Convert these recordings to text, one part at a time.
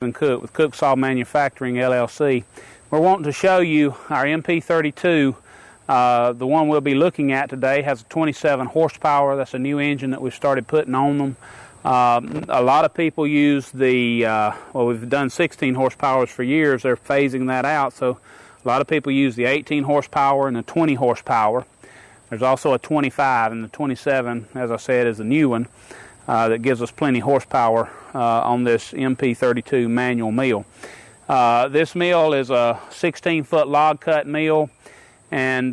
and Cook with Cook Saw Manufacturing LLC. We're wanting to show you our MP-32. The one we'll be looking at today has a 27 horsepower. That's a new engine that we've started putting on them. A lot of people use the, well, we've done 16 horsepowers for years. They're phasing that out, so a lot of people use the 18 horsepower and the 20 horsepower. There's also a 25, and the 27, as I said, is a new one that gives us plenty horsepower on this MP-32 manual mill. This mill is a 16-foot log cut mill, and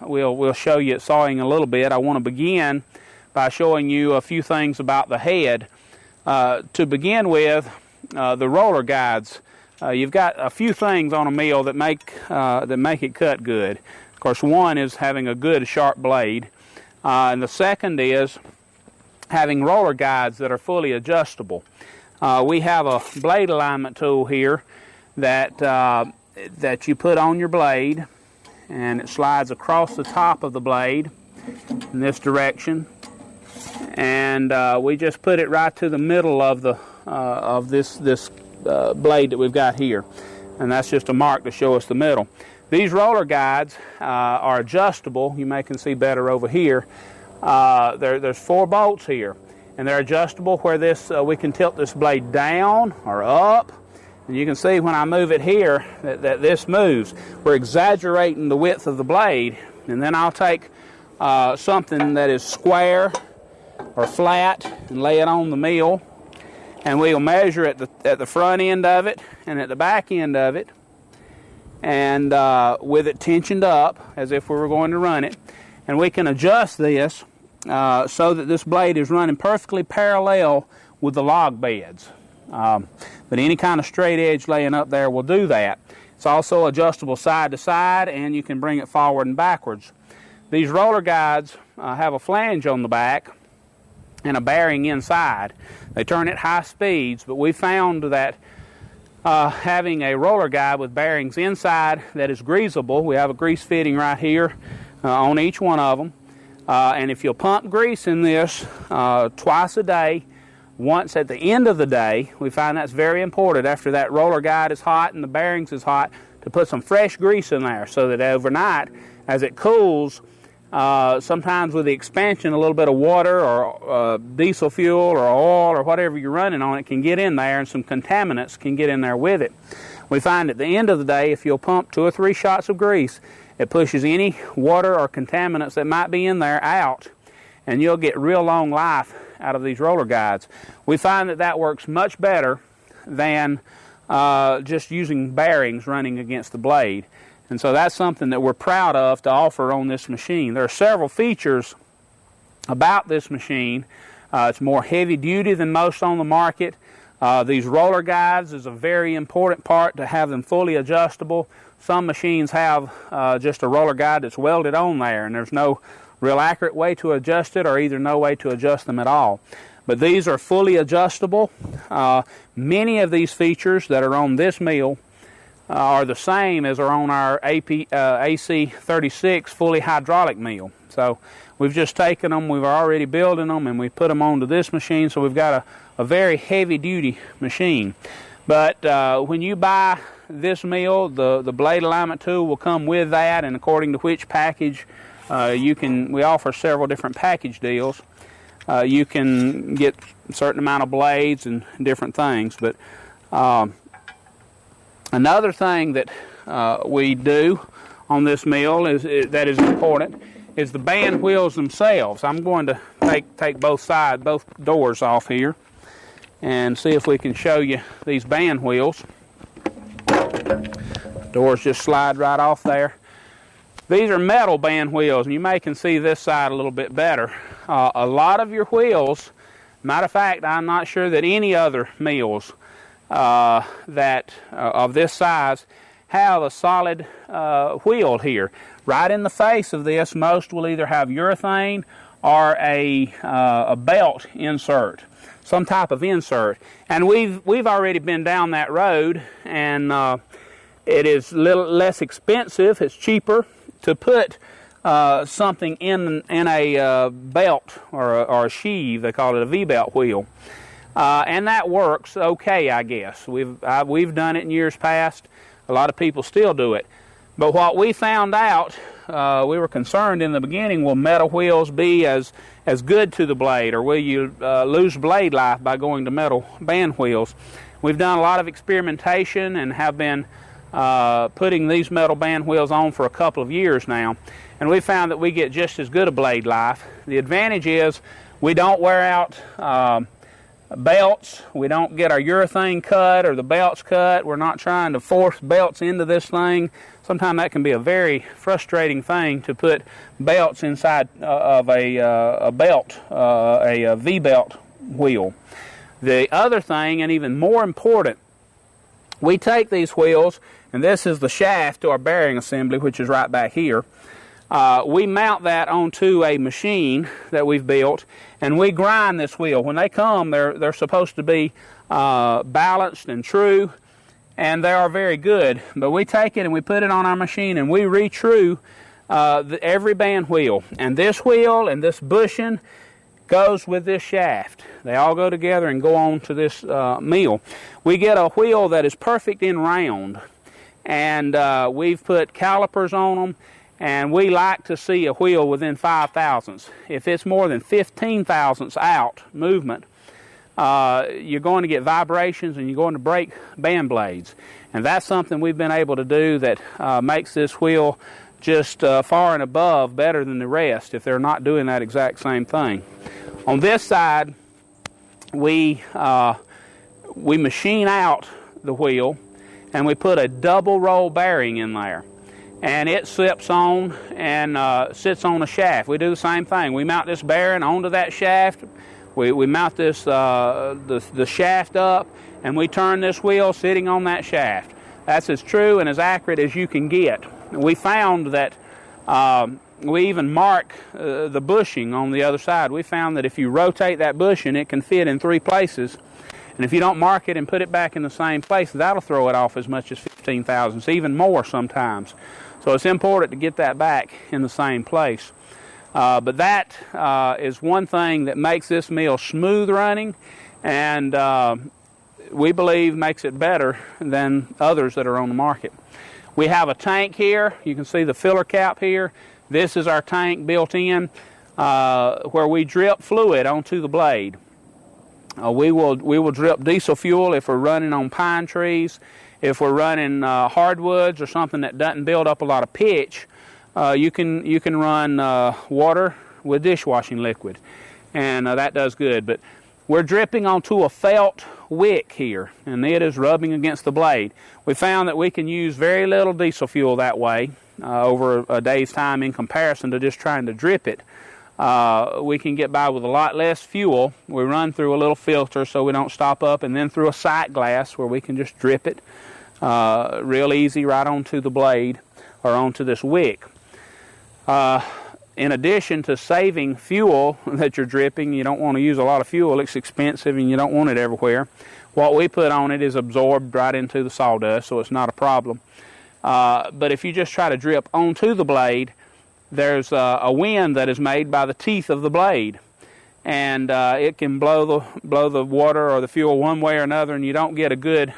we'll show you it sawing a little bit. I want to begin by showing you a few things about the head. To begin with, the roller guides. You've got a few things on a mill that make it cut good. Of course, one is having a good sharp blade, and the second is having roller guides that are fully adjustable. We have a blade alignment tool here that you put on your blade, and it slides across the top of the blade in this direction, and we just put it right to the middle of the this blade that we've got here, and that's just a mark to show us the middle. These roller guides are adjustable. You may can see better over here. There's 4 bolts here, and they're adjustable where we can tilt this blade down or up, and you can see when I move it here that this moves. We're exaggerating the width of the blade, and then I'll take something that is square or flat and lay it on the mill, and we'll measure at the front end of it and at the back end of it, and with it tensioned up as if we were going to run it, and we can adjust this so that this blade is running perfectly parallel with the log beds. But any kind of straight edge laying up there will do that. It's also adjustable side to side, and you can bring it forward and backwards. These roller guides have a flange on the back and a bearing inside. They turn at high speeds, but we found that having a roller guide with bearings inside that is greasable, we have a grease fitting right here on each one of them, and if you'll pump grease in this twice a day, once at the end of the day, we find that's very important after that roller guide is hot and the bearings is hot, to put some fresh grease in there so that overnight, as it cools, sometimes with the expansion, a little bit of water or diesel fuel or oil or whatever you're running on it can get in there, and some contaminants can get in there with it. We find at the end of the day, if you'll pump 2 or 3 shots of grease, it pushes any water or contaminants that might be in there out, and you'll get real long life out of these roller guides. We find that works much better than just using bearings running against the blade. And so that's something that we're proud of to offer on this machine. There are several features about this machine. It's more heavy duty than most on the market. These roller guides is a very important part to have them fully adjustable. Some machines have just a roller guide that's welded on there, and there's no real accurate way to adjust it, or either no way to adjust them at all. But these are fully adjustable. Many of these features that are on this mill are the same as are on our AC-36 fully hydraulic mill. So we've just taken them, we've already building them, and we put them onto this machine, so we've got a very heavy duty machine. But when you buy this mill, the blade alignment tool will come with that, and according to which package we offer several different package deals. You can get a certain amount of blades and different things. But another thing that we do on this mill that is important is the band wheels themselves. I'm going to take both doors off here and see if we can show you these band wheels. Doors just slide right off there. These are metal band wheels, and you may can see this side a little bit better. A lot of your wheels, matter of fact, I'm not sure that any other mills of this size have a solid wheel here. Right in the face of this, most will either have urethane or a belt insert, some type of insert. And we've already been down that road, and it is a little less expensive. It's cheaper to put something in a belt or a sheave. They call it a V-belt wheel. and that works okay, I guess. We've done it in years past. A lot of people still do it. But what we found out, we were concerned in the beginning, will metal wheels be as good to the blade, or will you lose blade life by going to metal band wheels? We've done a lot of experimentation and have been putting these metal band wheels on for a couple of years now, and we found that we get just as good a blade life. The advantage is we don't wear out belts. We don't get our urethane cut or the belts cut. We're not trying to force belts into this thing. Sometimes that can be a very frustrating thing, to put belts inside of a belt, a V-belt wheel. The other thing, and even more important, we take these wheels, and this is the shaft to our bearing assembly, which is right back here. We mount that onto a machine that we've built, and we grind this wheel. When they come, they're supposed to be balanced and true, and they are very good. But we take it and we put it on our machine, and we re-true every band wheel. And this wheel and this bushing goes with this shaft. They all go together and go on to this mill. We get a wheel that is perfect in round, and we've put calipers on them, and we like to see a wheel within 5 thousandths. If it's more than 15 thousandths out movement, you're going to get vibrations and you're going to break band blades. And that's something we've been able to do that makes this wheel just far and above better than the rest if they're not doing that exact same thing. On this side, we machine out the wheel, and we put a double roll bearing in there, and it slips on and sits on a shaft. We do the same thing. We mount this bearing onto that shaft. We mount this the shaft up, and we turn this wheel sitting on that shaft. That's as true and as accurate as you can get. We found that we even mark the bushing on the other side. We found that if you rotate that bushing, it can fit in 3 places. And if you don't mark it and put it back in the same place, that'll throw it off as much as 15 thousandths, even more sometimes. So it's important to get that back in the same place. But that is one thing that makes this mill smooth running, and we believe makes it better than others that are on the market. We have a tank here. You can see the filler cap here. This is our tank built in where we drip fluid onto the blade. We will drip diesel fuel if we're running on pine trees. If we're running hardwoods or something that doesn't build up a lot of pitch, you can run water with dishwashing liquid, and that does good. But we're dripping onto a felt wick here, and it is rubbing against the blade. We found that we can use very little diesel fuel that way over a day's time in comparison to just trying to drip it. We can get by with a lot less fuel. We run through a little filter so we don't stop up, and then through a sight glass where we can just drip it real easy right onto the blade or onto this wick. In addition to saving fuel that you're dripping, you don't want to use a lot of fuel. It's expensive and you don't want it everywhere. What we put on it is absorbed right into the sawdust, so it's not a problem. But if you just try to drip onto the blade, there's a wind that is made by the teeth of the blade, and it can blow the water or the fuel one way or another, and you don't get a good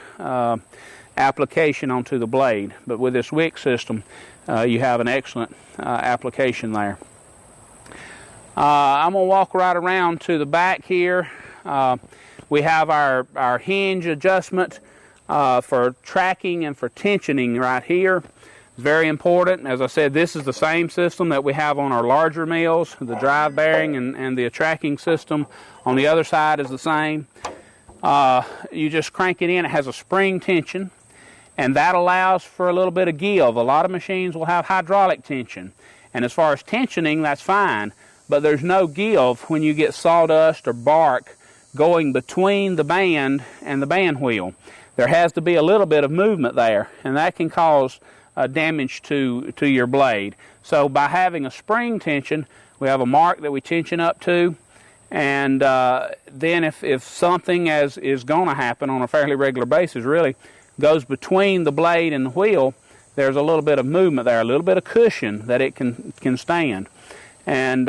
application onto the blade. But with this wick system, you have an excellent application there. I'm going to walk right around to the back here. We have our hinge adjustment for tracking and for tensioning right here. It's very important. As I said, this is the same system that we have on our larger mills. The drive bearing and the tracking system on the other side is the same. You just crank it in. It has a spring tension, and that allows for a little bit of give. A lot of machines will have hydraulic tension, and as far as tensioning, that's fine, but there's no give when you get sawdust or bark going between the band and the band wheel. There has to be a little bit of movement there, and that can cause damage to your blade. So by having a spring tension, we have a mark that we tension up to, and then if something as is going to happen on a fairly regular basis really goes between the blade and the wheel, there's a little bit of movement there, a little bit of cushion that it can stand. And